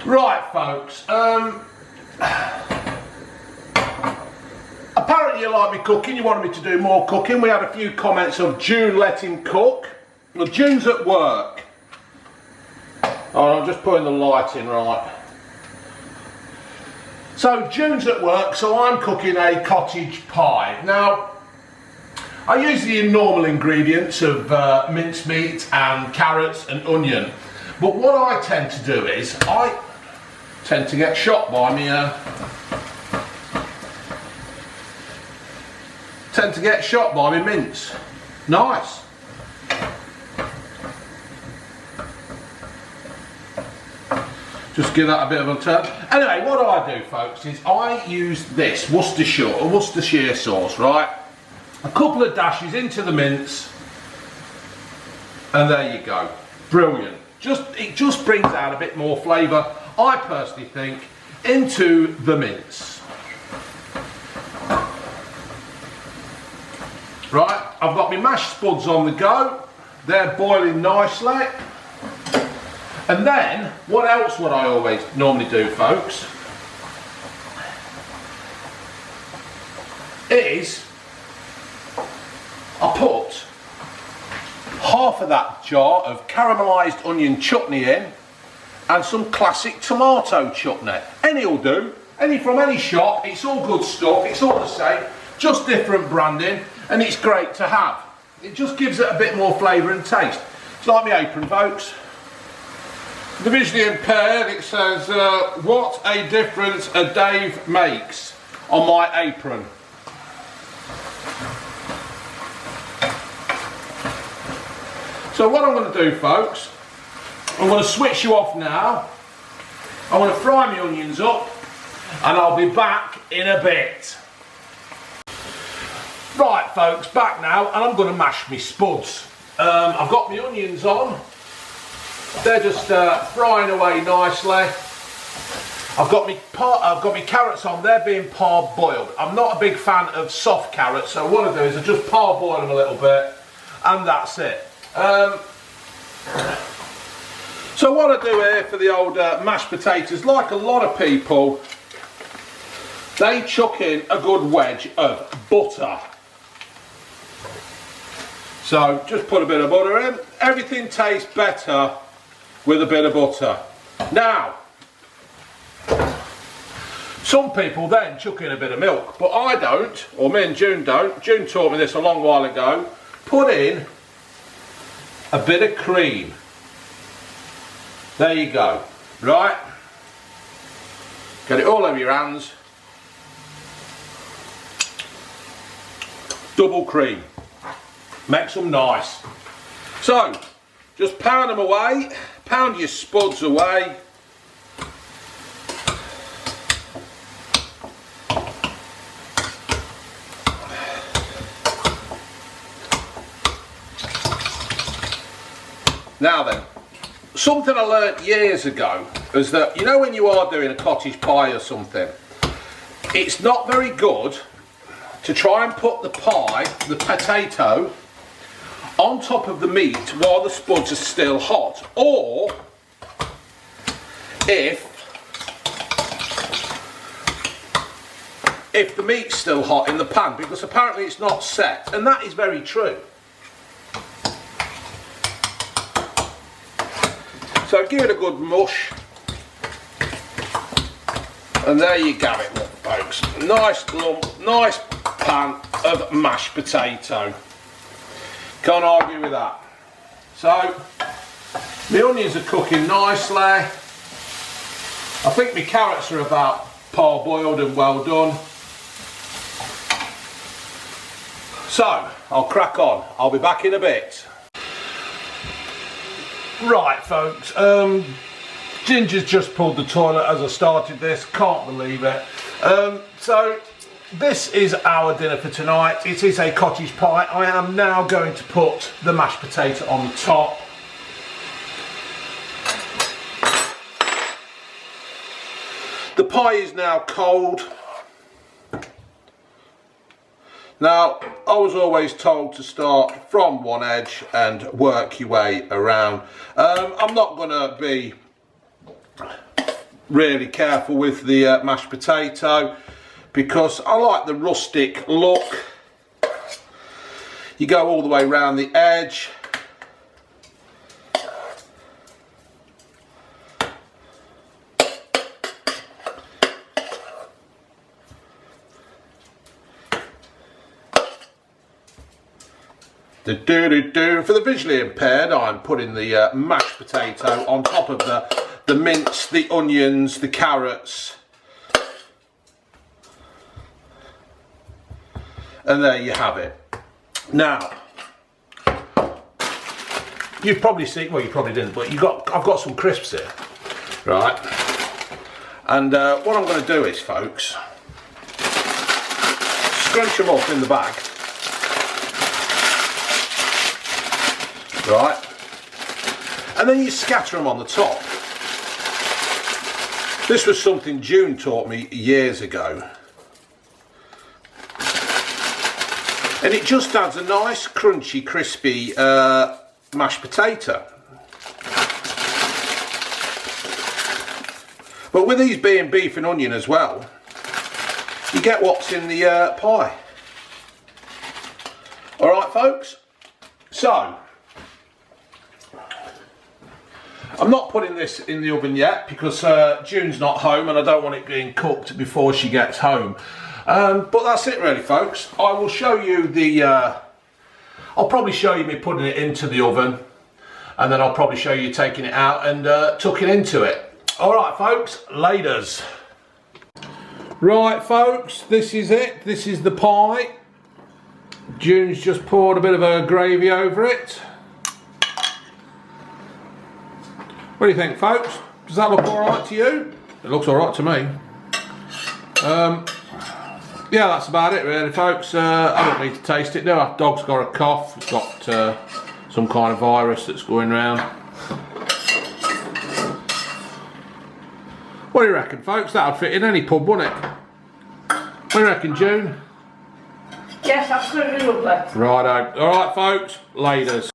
Right, folks. Apparently you like me cooking. You wanted me to do more cooking. We had a few comments of June let him cook. Well, June's at work. Oh, I'm just putting the light in right. So June's at work, so I'm cooking a cottage pie. Now, I use the normal ingredients of mincemeat and carrots and onion. But what I tend to do is, I tend to get shot by me, mince. Nice. Just give that a bit of a turn. Anyway, what I do, folks, is I use this Worcestershire sauce, right? A couple of dashes into the mince, and there you go. Brilliant. It just brings out a bit more flavour, I personally think, into the mince. Right, I've got my mashed spuds on the go. They're boiling nicely. And then, what else would I always normally do, folks, is I put half of that jar of caramelised onion chutney in and some classic tomato chutney. Any will do, any from any shop. It's all good stuff, it's all the same, just different branding, and it's great to have. It just gives it a bit more flavour and taste. It's like my apron, folks. The visually impaired, it says, what a difference a Dave makes on my apron. So what I'm going to do, folks, I'm going to switch you off now. I'm going to fry my onions up and I'll be back in a bit. Right, folks, back now, and I'm going to mash my spuds. I've got my onions on. They're just frying away nicely. I've got my carrots on. They're being parboiled. I'm not a big fan of soft carrots, so what I do is I just parboil them a little bit, and that's it. So what I do here for the old mashed potatoes, like a lot of people, they chuck in a good wedge of butter. So just put a bit of butter in. Everything tastes better with a bit of butter. Now, some people then chuck in a bit of milk, but I don't, or me and June don't. June taught me this a long while ago. Put in a bit of cream. There you go. Right? Get it all over your hands. Double cream. Makes them nice. So, just pound them away. Pound your spuds away. Now then, something I learnt years ago is that, you know, when you are doing a cottage pie or something, it's not very good to try and put the pie, the potato, on top of the meat while the spuds are still hot, or if the meat's still hot in the pan, because apparently it's not set, and that is very true. So give it a good mush, and there you go it, look, folks. Nice lump, nice pan of mashed potato. Can't argue with that. So, the onions are cooking nicely. I think my carrots are about parboiled and well done. So, I'll crack on. I'll be back in a bit. Right, folks. Ginger's just pulled the toilet as I started this. Can't believe it. So, this is our dinner for tonight. It is a cottage pie. I am now going to put the mashed potato on the top. The pie is now cold. Now, I was always told to start from one edge and work your way around. I'm not going to be really careful with the mashed potato because I like the rustic look. You go all the way around the edge. For the visually impaired, I'm putting the mashed potato on top of the mince, the onions, the carrots. And there you have it. Now, you've probably seen, well you probably didn't, but I've got some crisps here, right? And what I'm going to do is, folks, scrunch them up in the bag. Right, and then you scatter them on the top. This was something June taught me years ago, and it just adds a nice crunchy crispy mashed potato. But with these being beef and onion as well, you get what's in the pie. Alright folks, so I'm not putting this in the oven yet because June's not home and I don't want it being cooked before she gets home. But that's it really folks. I will show you the, I'll probably show you me putting it into the oven and then I'll probably show you taking it out and tucking into it. Alright folks, laters. Right folks, this is it. This is the pie. June's just poured a bit of a gravy over it. What do you think folks? Does that look alright to you? It looks alright to me. Yeah, that's about it really folks. I don't need to taste it, do I? Dog's got a cough, it's got some kind of virus that's going around. What do you reckon folks? That would fit in any pub, wouldn't it? What do you reckon June? Yes, absolutely lovely. Righto. Alright folks, laters.